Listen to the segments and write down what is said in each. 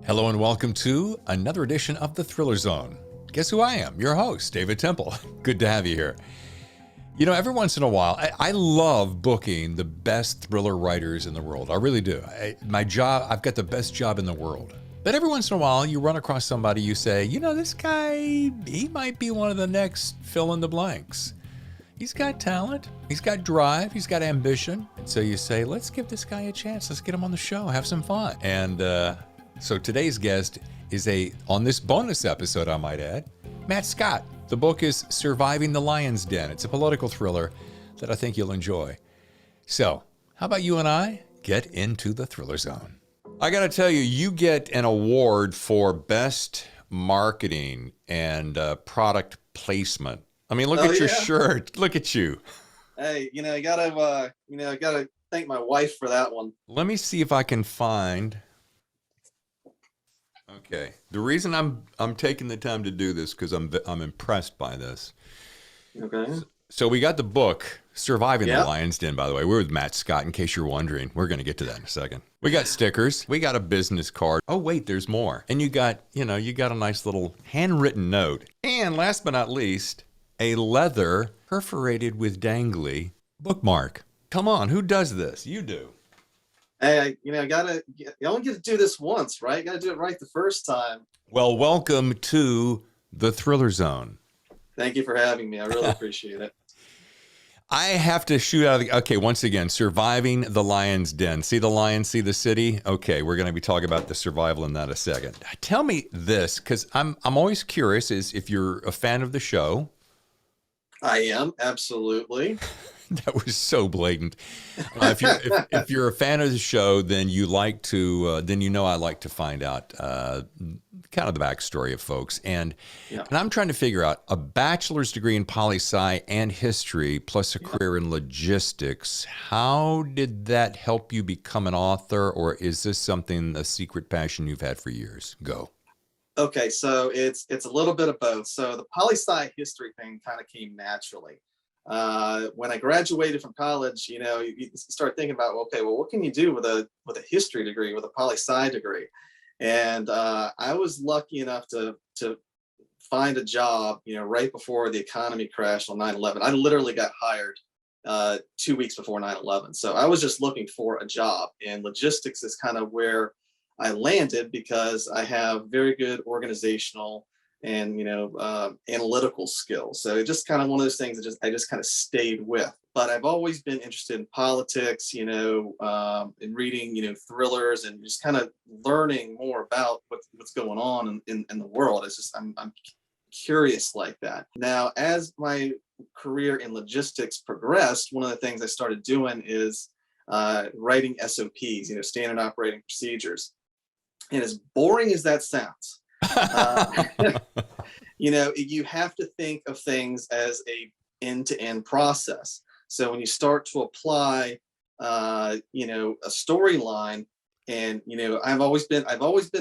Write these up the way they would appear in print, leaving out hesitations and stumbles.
Hello and welcome to another edition of the Thriller Zone. Guess who I am? Your host, David Temple. Good to have you here. You know, every once in a while, I love booking the best thriller writers in the world. I really do. My job, I've got the best job in the world. But every once in a while, you run across somebody you say, you know, this guy, he might be one of the next fill in the blanks. He's got talent, he's got drive, he's got ambition. And so you say, let's give this guy a chance. Let's get him on the show, have some fun. And so today's guest is on this bonus episode, I might add, Matt Scott. The book is Surviving the Lion's Den. It's a political thriller that I think you'll enjoy. So, how about you and I get into the Thriller Zone? I got to tell you, you get an award for best marketing and product placement. I mean, look at your shirt. Look at you. Hey, I gotta thank my wife for that one. Let me see if I can find. Okay. The reason I'm taking the time to do this because I'm impressed by this. Okay. So we got the book Surviving the Lion's Den. By the way, we're with Matt Scott. In case you're wondering, we're going to get to that in a second. We got stickers. We got a business card. Oh wait, there's more. And you got a nice little handwritten note. And last but not least, a leather perforated with dangly bookmark. Come on, who does this? You do. Hey, you only get to do this once, right? You got to do it right the first time. Well, welcome to the Thriller Zone. Thank you for having me. I really appreciate it. I have to shoot out of okay, once again, Surviving the Lion's Den. See the lion, see the city? Okay, we're going to be talking about the survival in that in a second. Tell me this, because I'm always curious, is if you're a fan of the show. I am, absolutely. That was so blatant. If you're a fan of the show, then you like to I like to find out kind of the backstory of folks. And I'm trying to figure out a bachelor's degree in poli-sci and history plus a career in logistics. How did that help you become an author, or is this a secret passion you've had for years? Go. Okay, so it's a little bit of both. So the poli-sci history thing kind of came naturally. When I graduated from college, you start thinking about, what can you do with a history degree, with a poli-sci degree? And I was lucky enough to find a job, right before the economy crashed on 9/11. I literally got hired 2 weeks before 9/11. So I was just looking for a job, and logistics is kind of where I landed because I have very good organizational and analytical skills. So it's just kind of one of those things that I just kind of stayed with. But I've always been interested in politics, in reading, thrillers and just kind of learning more about what's going on in the world. It's just I'm curious like that. Now, as my career in logistics progressed, one of the things I started doing is writing SOPs, standard operating procedures. And as boring as that sounds, you have to think of things as a end-to-end process. So when you start to apply, a storyline, and I've always been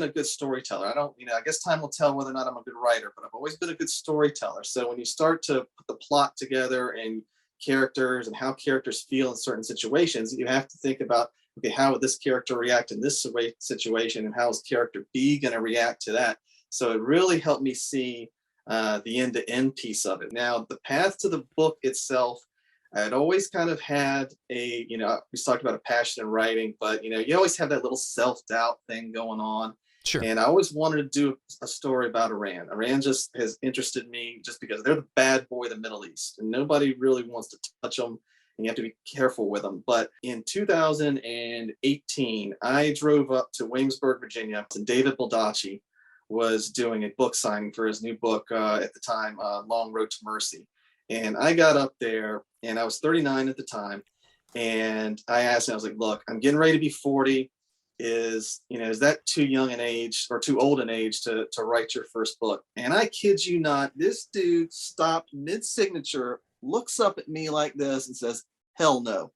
a good storyteller. I guess time will tell whether or not I'm a good writer, but I've always been a good storyteller. So when you start to put the plot together and characters and how characters feel in certain situations, you have to think about, okay, how would this character react in this situation, and how is character B going to react to that? So it really helped me see the end-to-end piece of it. Now, the path to the book itself, I had always kind of had we talked about a passion in writing, but you always have that little self-doubt thing going on. Sure. And I always wanted to do a story about Iran. Iran just has interested me just because they're the bad boy of the Middle East, and nobody really wants to touch them, and you have to be careful with them. But in 2018, I drove up to Williamsburg, Virginia, and David Baldacci was doing a book signing for his new book at the time, Long Road to Mercy. And I got up there, and I was 39 at the time. And I asked him, I was like, look, I'm getting ready to be 40. Is that too young an age or too old an age to write your first book? And I kid you not, this dude stopped mid-signature, looks up at me like this and says, hell no.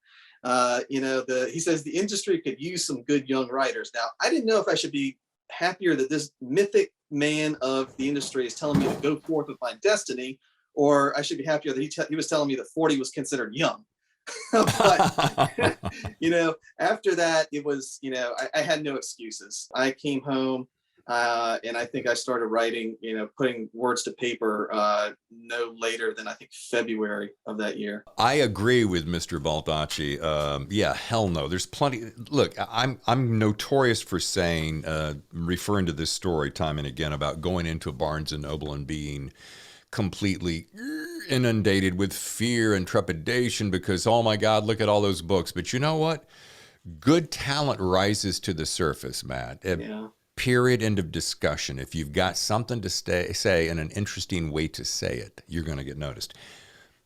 He says the industry could use some good young writers. Now, I didn't know if I should be happier that this mythic man of the industry is telling me to go forth with my destiny, or I should be happier that he was telling me that 40 was considered young. But, after that, it was, I had no excuses. I came home. And I think I started writing, putting words to paper no later than I think February of that year. I agree with Mr. Baldacci. Yeah, hell no. There's plenty. Look, I'm notorious for saying, referring to this story time and again about going into Barnes and Noble and being completely inundated with fear and trepidation because, oh my God, look at all those books. But you know what? Good talent rises to the surface, Matt. Yeah. Period. End of discussion. If you've got something to say and an interesting way to say it, you're going to get noticed.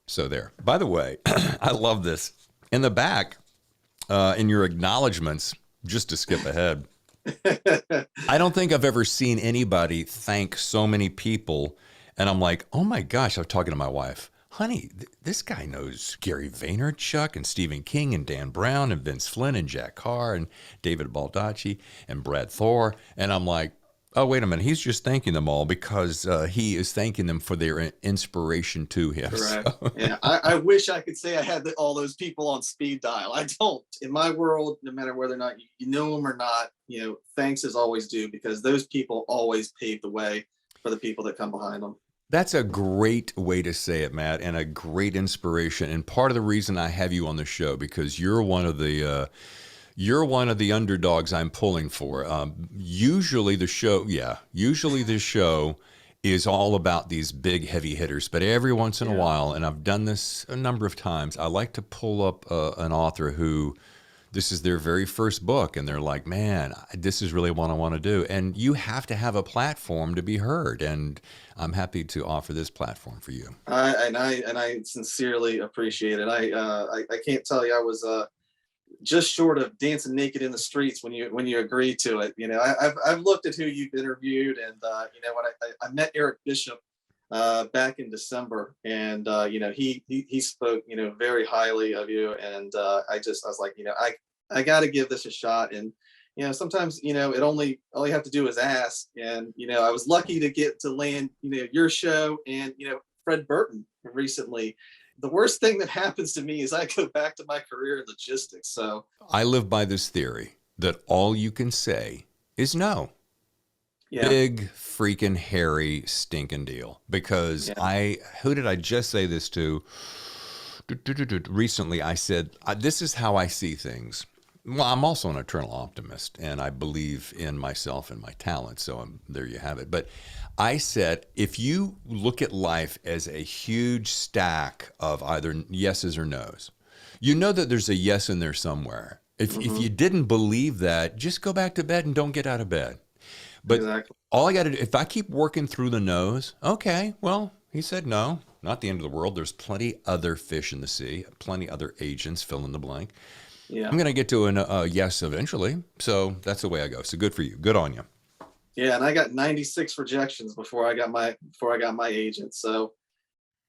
So there. By the way, I love this. In the back, in your acknowledgments, just to skip ahead, I don't think I've ever seen anybody thank so many people. And I'm like, oh my gosh, I was talking to my wife. Honey, this guy knows Gary Vaynerchuk and Stephen King and Dan Brown and Vince Flynn and Jack Carr and David Baldacci and Brad Thor. And I'm like, oh, wait a minute. He's just thanking them all because he is thanking them for their inspiration to him. Correct. So. Yeah, I wish I could say I had all those people on speed dial. I don't. In my world, no matter whether or not you know them or not, thanks is always due because those people always pave the way for the people that come behind them. That's a great way to say it, Matt, and a great inspiration. And part of the reason I have you on the show because you're one of the underdogs I'm pulling for. Usually the show is all about these big heavy hitters, but every once in a while, and I've done this a number of times, I like to pull up an author who this is their very first book, and they're like, man, this is really what I want to do. And you have to have a platform to be heard, and I'm happy to offer this platform for you. I sincerely appreciate it. I can't tell you, I was just short of dancing naked in the streets when you agreed to it. I've looked at who you've interviewed, and I met Eric Bishop back in December, and he spoke very highly of you, and I was like, I got to give this a shot. And sometimes it all you have to do is ask. And I was lucky to get to land your show and Fred Burton recently. The worst thing that happens to me is I go back to my career in logistics. So I live by this theory that all you can say is no. Yeah. Big freaking hairy stinking deal. Because who did I just say this to? Recently, I said, this is how I see things. Well, I'm also an eternal optimist, and I believe in myself and my talent. So there you have it. But I said, if you look at life as a huge stack of either yeses or nos, you know that there's a yes in there somewhere. If you didn't believe that, just go back to bed and don't get out of bed. But all I got to do, if I keep working through the no's, okay, well, he said no, not the end of the world. There's plenty other fish in the sea, plenty other agents, fill in the blank. Yeah. I'm going to get to a yes eventually. So that's the way I go. So good for you. Good on you. Yeah. And I got 96 rejections before I got my agent. So,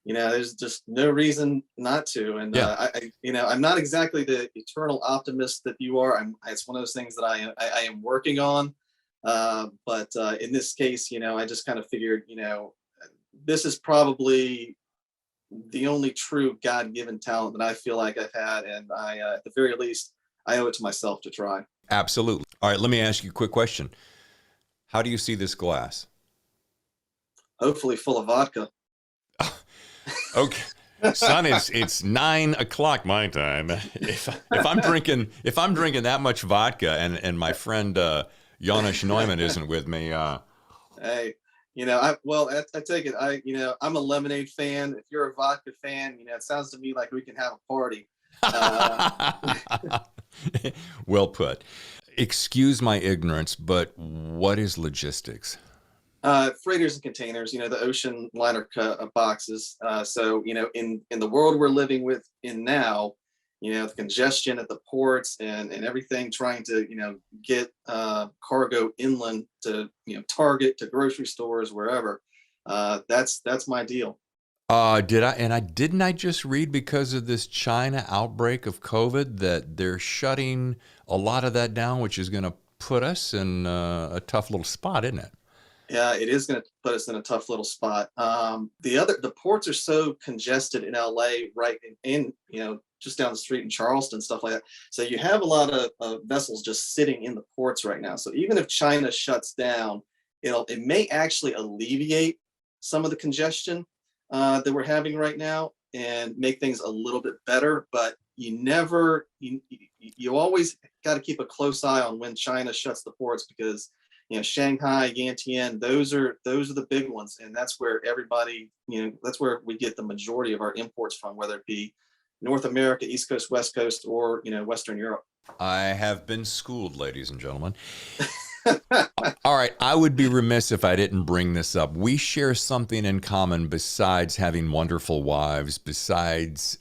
there's just no reason not to. And I'm not exactly the eternal optimist that you are. It's one of those things that I am working on. But in this case, I just kind of figured, this is probably the only true God-given talent that I feel like I've had. And at the very least, I owe it to myself to try. Absolutely. All right. Let me ask you a quick question. How do you see this glass? Hopefully full of vodka. Okay. Son, it's 9 o'clock my time. If I'm drinking that much vodka and my friend Jonas Neumann isn't with me. Hey, I take it. I'm a lemonade fan. If you're a vodka fan, it sounds to me like we can have a party. Well put. Excuse my ignorance, but what is logistics? Freighters and containers, the ocean liner boxes. So, in the world we're living in now, the congestion at the ports and everything trying to, get cargo inland to, Target, to grocery stores, wherever. That's my deal. Didn't I just read because of this China outbreak of COVID that they're shutting a lot of that down, which is going to put us in a tough little spot, isn't it? Yeah, it is going to put us in a tough little spot. The ports are so congested in LA, right? In just down the street in Charleston, stuff like that. So you have a lot of vessels just sitting in the ports right now. So even if China shuts down, it may actually alleviate some of the congestion that we're having right now and make things a little bit better. But you always got to keep a close eye on when China shuts the ports, because Shanghai, Yantian, those are the big ones, and that's where everybody, that's where we get the majority of our imports from, whether it be North America, East Coast, West Coast, or Western Europe. I have been schooled, ladies and gentlemen. All right, I would be remiss if I didn't bring this up. We share something in common besides having wonderful wives, besides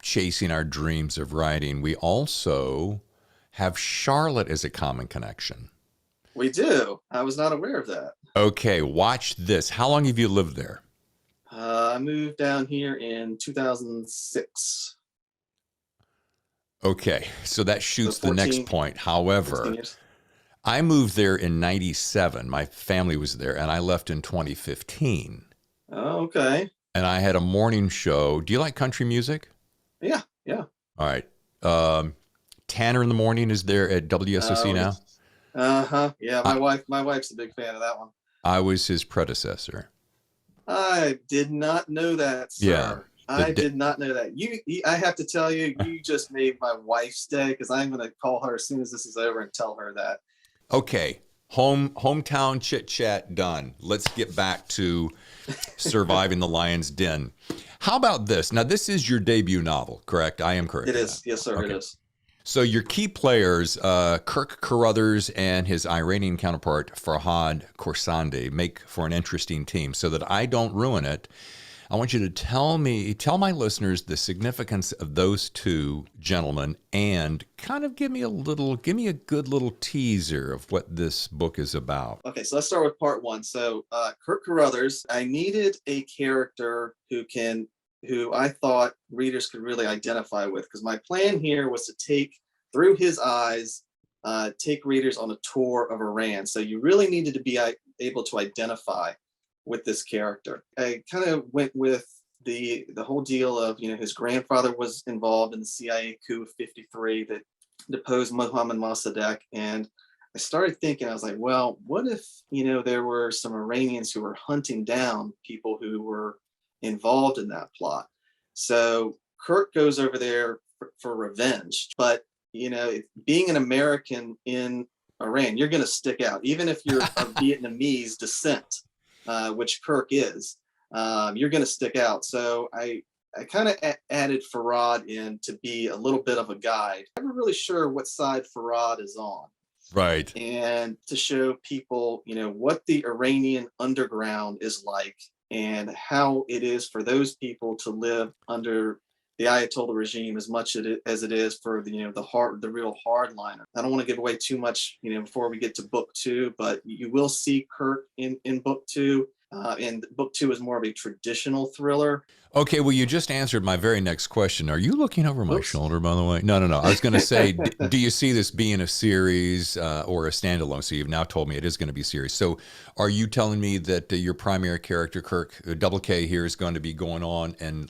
chasing our dreams of writing. We also have Charlotte as a common connection. We do. I was not aware of that. Okay, watch this. How long have you lived there? I moved down here in 2006. Okay, so that shoots So 14, the next point. However, I moved there in 97. My family was there, and I left in 2015. Oh, okay. And I had a morning show. Do you like country music? Yeah. All right. Tanner in the Morning is there at WSOC now? Yeah, my wife's a big fan of that one. I was his predecessor. I did not know that, sir. Yeah. I did not know that. I have to tell you, you just made my wife's day, because I'm going to call her as soon as this is over and tell her that. Okay. Hometown chit chat done. Let's get back to Surviving the Lion's Den. How about this? Now, this is your debut novel, correct? I am correct. It is. Yes, sir. Okay. It is. So your key players, Kirk Carruthers and his Iranian counterpart, Farhad Khorsandi, make for an interesting team. So that I don't ruin it, I want you to tell my listeners the significance of those two gentlemen, and kind of give me a good little teaser of what this book is about. Okay, so let's start with part one. So Kirk Carruthers, I needed a character who I thought readers could really identify with, because my plan here was to take, through his eyes, take readers on a tour of Iran. So you really needed to be able to identify with this character. I kind of went with the whole deal of, his grandfather was involved in the CIA coup of 53 that deposed Mohammad Mossadegh. And I started thinking, I was like, well, what if, there were some Iranians who were hunting down people who were involved in that plot? So Kirk goes over there for revenge, but being an American in Iran, you're going to stick out, even if you're of Vietnamese descent, which Kirk is. You're going to stick out. So I kind of added Farhad in to be a little bit of a guide. I'm not really sure what side Farhad is on. Right. And to show people, what the Iranian underground is like, and how it is for those people to live under the Ayatollah regime as much as it is for the real hardliner. I don't want to give away too much, before we get to book two, but you will see Kirk in book two. And book two is more of a traditional thriller. Okay, well, you just answered my very next question. Are you looking over my shoulder, by the way? No. I was going to say, do you see this being a series or a standalone? So you've now told me it is going to be a series. So are you telling me that your primary character, Kirk, Double K here, is going to be going on, and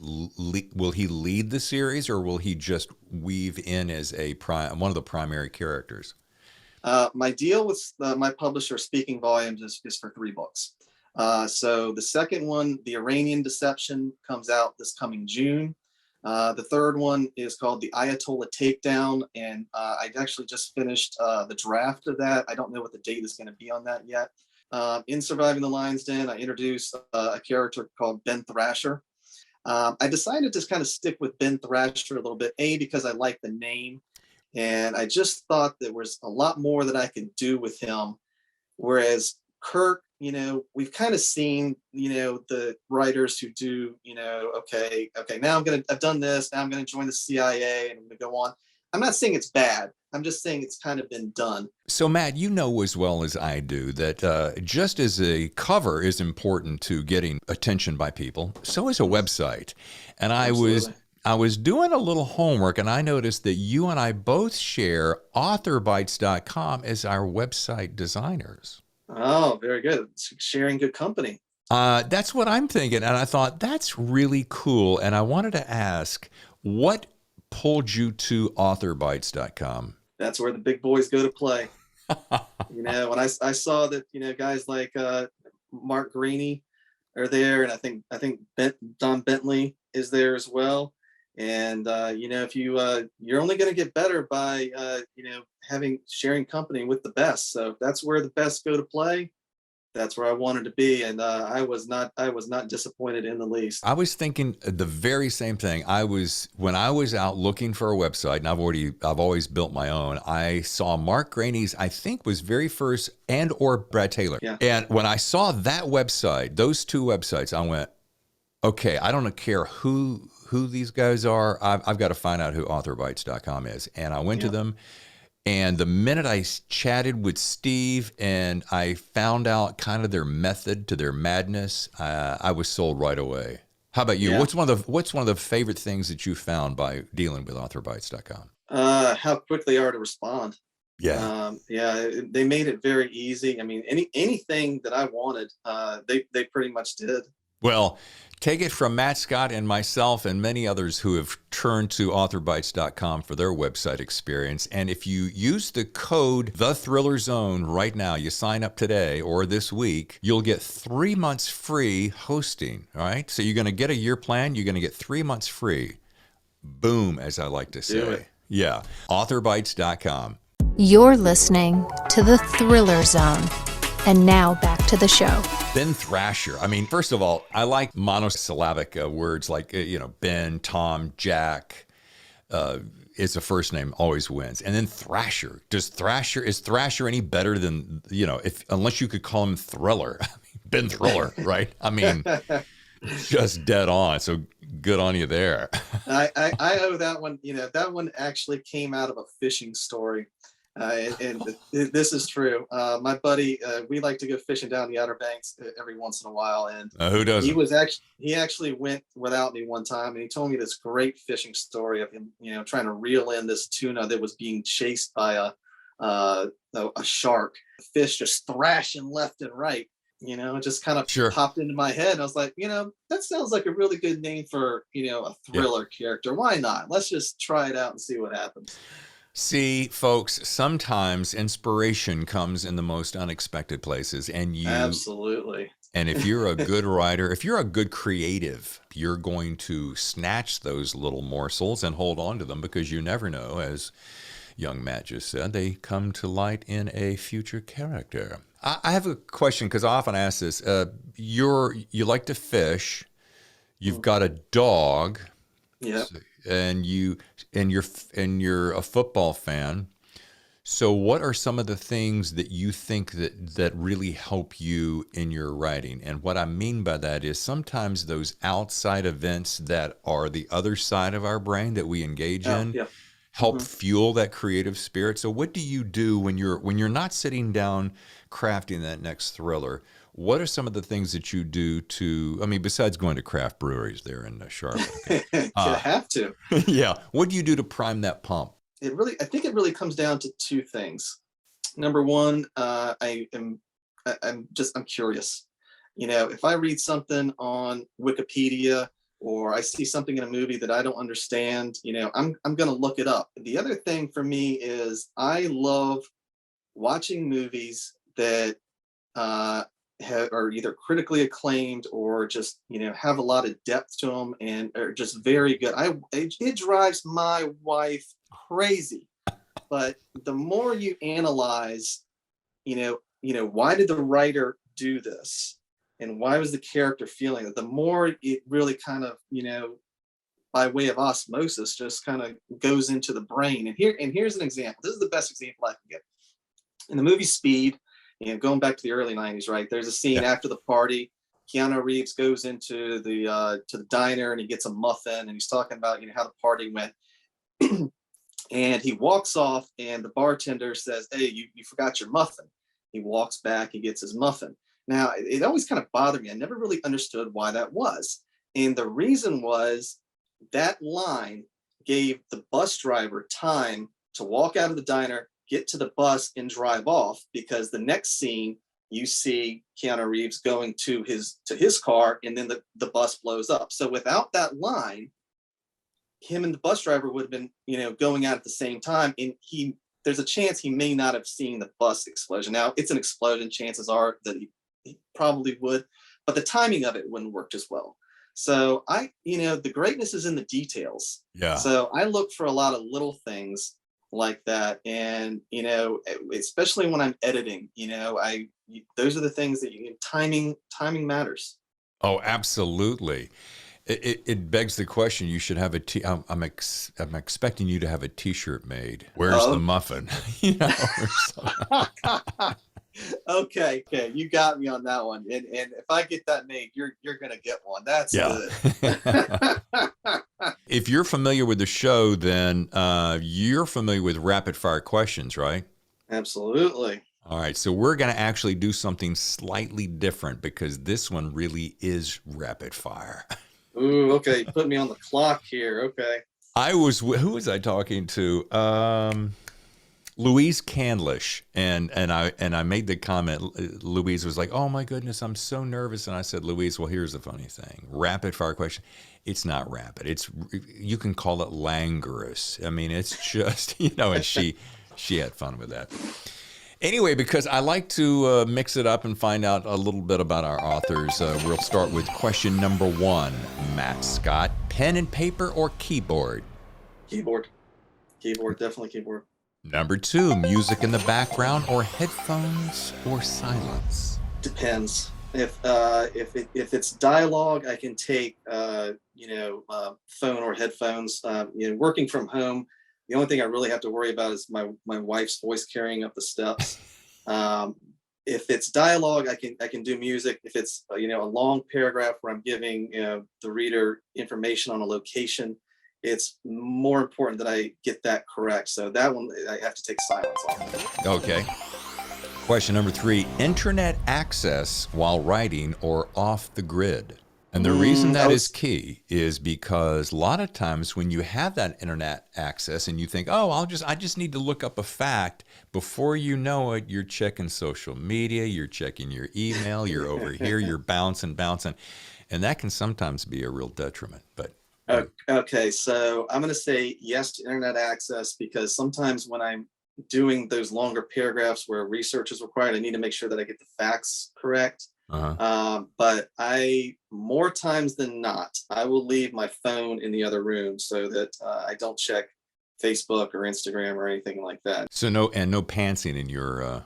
will he lead the series, or will he just weave in as one of the primary characters? My deal with my publisher, Speaking Volumes, is for 3 books. So the second one, The Iranian Deception, comes out this coming June. The third one is called The Ayatollah Takedown, and I actually just finished the draft of that. I don't know what the date is going to be on that yet. In Surviving the Lion's Den, I introduced a character called Ben Thrasher. I decided to kind of stick with Ben Thrasher a little bit, because I like the name, and I just thought there was a lot more that I could do with him, whereas Kirk, we've kind of seen, the writers who do, okay, now I've done this, now I'm going to join the CIA and I'm going to go on. I'm not saying it's bad. I'm just saying it's kind of been done. So, Matt, you know as well as I do that just as a cover is important to getting attention by people, so is a website. And I was doing a little homework, and I noticed that you and I both share authorbytes.com as our website designers. Oh, very good. Sharing good company. That's what I'm thinking. And I thought, that's really cool. And I wanted to ask, what pulled you to authorbytes.com? That's where the big boys go to play. You know, when I saw that, you know, guys like Mark Greaney are there, and I think Don Bentley is there as well. And you know, if you're only going to get better by you know, sharing company with the best. So if that's where the best go to play, that's where I wanted to be, and I was not disappointed in the least. I was thinking the very same thing. When I was out looking for a website, and I've always built my own. I saw Mark Graney's, I think was very first, and or Brad Taylor. Yeah. And when I saw that website, those two websites, I went, okay, I don't care who these guys are. I've got to find out who authorbytes.com is. And I went to them. And the minute I chatted with Steve and I found out kind of their method to their madness, I was sold right away. How about you? Yeah. What's one of the favorite things that you found by dealing with authorbytes.com? How quick they are to respond. Yeah. Yeah, they made it very easy. I mean, anything that I wanted, they pretty much did. Well, take it from Matt Scott and myself and many others who have turned to authorbytes.com for their website experience. And if you use the code The Thriller Zone right now, you sign up today or this week, you'll get 3 months free hosting. All right. So you're going to get a year plan. You're going to get 3 months free. Boom, as I like to Do say. it. Yeah. Authorbytes.com. You're listening to The Thriller Zone. And now back to the show. Ben Thrasher. I mean, first of all, I like monosyllabic words like, Ben, Tom, Jack. It's a first name, always wins. And then Thrasher. Is Thrasher any better than, unless you could call him Thriller? I mean, Ben Thriller, right? I mean, just dead on. So good on you there. I owe that one. You know, that one actually came out of a fishing story. And this is true. My buddy, we like to go fishing down the Outer Banks every once in a while, and who doesn't? He actually went without me one time, and he told me this great fishing story of him, trying to reel in this tuna that was being chased by a shark. The fish just thrashing left and right. It just kind of popped into my head, and I was like, that sounds like a really good name for a thriller character. Why not? Let's just try it out and see what happens. See, folks, sometimes inspiration comes in the most unexpected places, and Absolutely. And if you're a good writer, if you're a good creative, you're going to snatch those little morsels and hold on to them, because you never know, as young Matt just said, they come to light in a future character. I have a question, because I often ask this. You like to fish. You've got a dog. Yeah. And you're a football fan. So what are some of the things that you think that really help you in your writing? And what I mean by that is sometimes those outside events that are the other side of our brain that we engage in help fuel that creative spirit. So what do you do when you're not sitting down crafting that next thriller? What are some of the things that you do besides going to craft breweries there in Charlotte? Okay. You have to. Yeah. What do you do to prime that pump? I think it really comes down to two things. Number one, I'm curious. If I read something on Wikipedia or I see something in a movie that I don't understand, I'm going to look it up. The other thing for me is I love watching movies that are either critically acclaimed or just have a lot of depth to them and are just very good. It drives my wife crazy, but the more you analyze, why did the writer do this and why was the character feeling it, the more it really kind of by way of osmosis just kind of goes into the brain. And here's an example. This is the best example I can get. In the movie Speed, going back to the early 90s, right? There's a scene after the party. Keanu Reeves goes into the diner and he gets a muffin and he's talking about how the party went. And he walks off and the bartender says, "Hey, you forgot your muffin." He walks back, he gets his muffin. Now, it always kind of bothered me. I never really understood why that was. And the reason was that line gave the bus driver time to walk out of the diner, get to the bus and drive off, because the next scene you see Keanu Reeves going to his car and then the bus blows up. So without that line, him and the bus driver would have been, going out at the same time, and he there's a chance he may not have seen the bus explosion. Now, it's an explosion. Chances are that he probably would, but the timing of it wouldn't work as well. So the greatness is in the details. Yeah. So I look for a lot of little things like that. And, especially when I'm editing, those are the things that timing matters. Oh, absolutely. It begs the question. You should have I'm expecting you to have a T-shirt made. Where's the muffin? Or Okay, you got me on that one. And if I get that made, you're gonna get one. That's good. If you're familiar with the show, then you're familiar with rapid fire questions, right? Absolutely. All right, so we're going to actually do something slightly different because this one really is rapid fire. Ooh, okay. Put me on the clock here. Okay. Who was I talking to? Louise Candlish, and I made the comment. Louise was like, "Oh my goodness, I'm so nervous," and I said, "Louise, well, here's the funny thing: rapid fire question. It's not rapid. You can call it languorous. I mean, it's just And she had fun with that. Anyway, because I like to mix it up and find out a little bit about our authors, we'll start with question number 1. Matt Scott, pen and paper or keyboard? Keyboard, definitely keyboard. Number 2, music in the background or headphones or silence? Depends. If it's dialogue, I can take phone or headphones. Working from home, the only thing I really have to worry about is my wife's voice carrying up the steps. If it's dialogue, I can do music. If it's a long paragraph where I'm giving the reader information on a location, it's more important that I get that correct. So that one I have to take silence off. Okay. Question number 3, internet access while writing or off the grid? And the reason that is key is because a lot of times when you have that internet access and you think, oh, I just need to look up a fact, before you know it, you're checking social media, you're checking your email, you're over here, you're bouncing. And that can sometimes be a real detriment. But okay, so I'm going to say yes to internet access because sometimes when I'm doing those longer paragraphs where research is required, I need to make sure that I get the facts correct. But more times than not, I will leave my phone in the other room so that I don't check Facebook or Instagram or anything like that. So no pantsing in your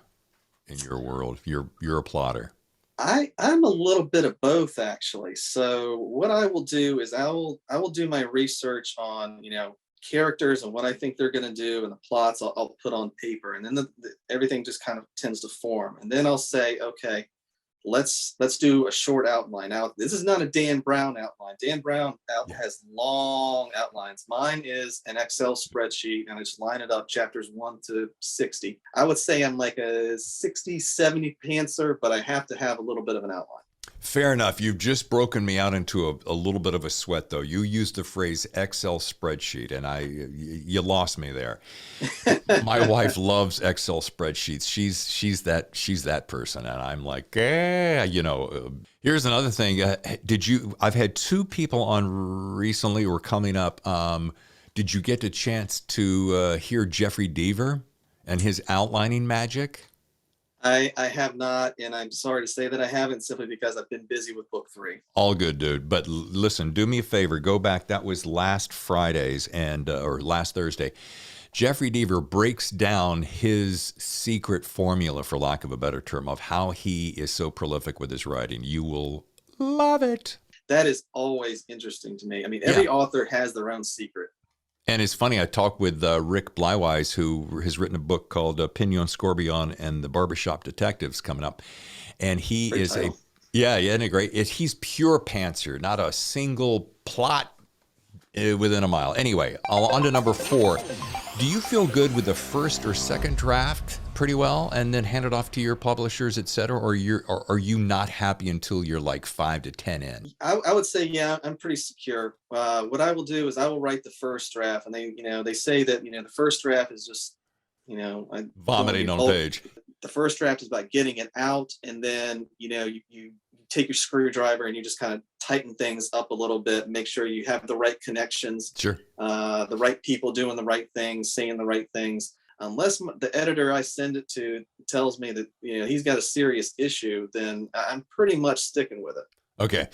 world. You're a plotter. I'm a little bit of both, actually. So what I will do is I will do my research on characters and what I think they're going to do, and the plots I'll put on paper, and then everything just kind of tends to form. And then I'll say, okay, let's do a short outline. Now, this is not a Dan Brown outline. Dan Brown has long outlines. Mine is an Excel spreadsheet, and I just line it up, chapters 1 to 60. I would say I'm like a 60, 70 pantser, but I have to have a little bit of an outline. Fair enough. You've just broken me out into a little bit of a sweat, though. You used the phrase Excel spreadsheet, and you lost me there. My wife loves Excel spreadsheets. She's that person, and I'm like, Here's another thing. I've had 2 people on recently or coming up. Did you get a chance to hear Jeffrey Deaver and his outlining magic? I have not, and I'm sorry to say that I haven't, simply because I've been busy with book 3. All good, dude. But listen, do me a favor. Go back. That was last Friday's or last Thursday. Jeffrey Deaver breaks down his secret formula, for lack of a better term, of how he is so prolific with his writing. You will love it. That is always interesting to me. I mean, every author has their own secret. And it's funny, I talked with Rick Blywise, who has written a book called Pignon Scorpion and the Barbershop Detectives coming up. And he Great is title. isn't it great? He's pure pantser, not a single plot within a mile. Anyway, on to number 4. Do you feel good with the first or second draft pretty well and then hand it off to your publishers, et cetera? Or are you not happy until you're like 5 to 10 in? I would say, yeah, I'm pretty secure. What I will do is I will write the first draft, and they say that, the first draft is just, vomiting on a page. The first draft is about getting it out, and then, you take your screwdriver and you just kind of tighten things up a little bit, make sure you have the right connections, Sure. The right people doing the right things, saying the right things. unless the editor I send it to tells me that, you know, he's got a serious issue, then I'm pretty much sticking with it. Okay.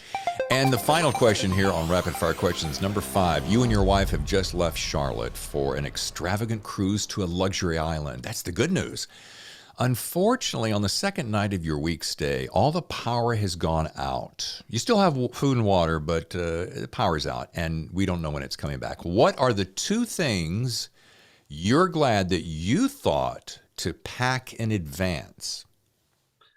And the final question here on Rapid Fire Questions, number 5. You and your wife have just left Charlotte for an extravagant cruise to a luxury island. That's the good news. Unfortunately, on the second night of your week stay, all the power has gone out. You still have food and water, but the power's out, and we don't know when it's coming back. What are the 2 things you're glad that you thought to pack in advance?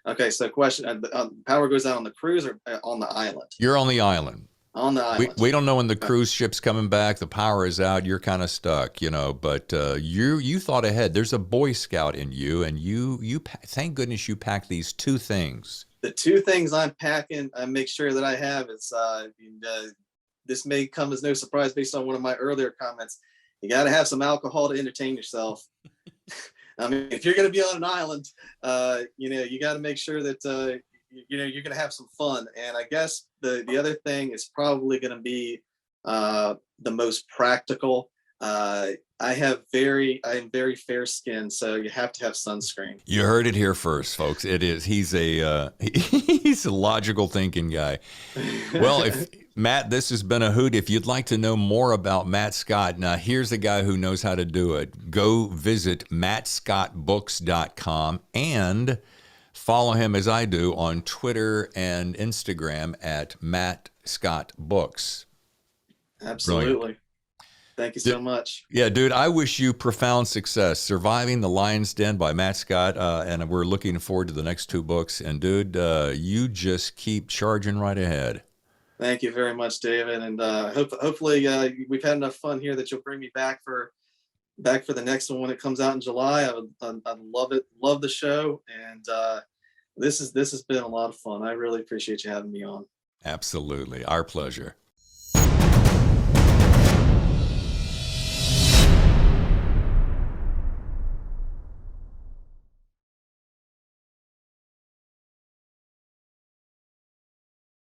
Okay, so question: power goes out on the cruise or on the island? You're on the island. On the island. We don't know when the cruise ship's coming back. The power is out. You're kind of stuck, you know. But you thought ahead. There's a Boy Scout in you, and you thank goodness you packed these 2 things. The 2 things I'm packing, I make sure that I have is this may come as no surprise based on one of my earlier comments. You got to have some alcohol to entertain yourself. I mean, if you're going to be on an island, you know, you got to make sure that, you know, you're going to have some fun. And I guess the other thing is probably going to be the most practical. I am very fair skinned, so you have to have sunscreen. You heard it here first, folks. It is. He's a he's a logical thinking guy. Well, if Matt, this has been a hoot. If you'd like to know more about Matt Scott, now here's a guy who knows how to do it. Go visit mattscottbooks.com and follow him as I do on Twitter and Instagram at Matt Scott Books. Absolutely. Brilliant. Thank you so much. Yeah, dude, I wish you profound success. Surviving the Lion's Den by Matt Scott, and we're looking forward to the next 2 books. And dude, you just keep charging right ahead. Thank you very much, David. And hopefully we've had enough fun here that you'll bring me back for the next one when it comes out in July. I'd love it. Love the show. And this has been a lot of fun. I really appreciate you having me on. Absolutely. Our pleasure.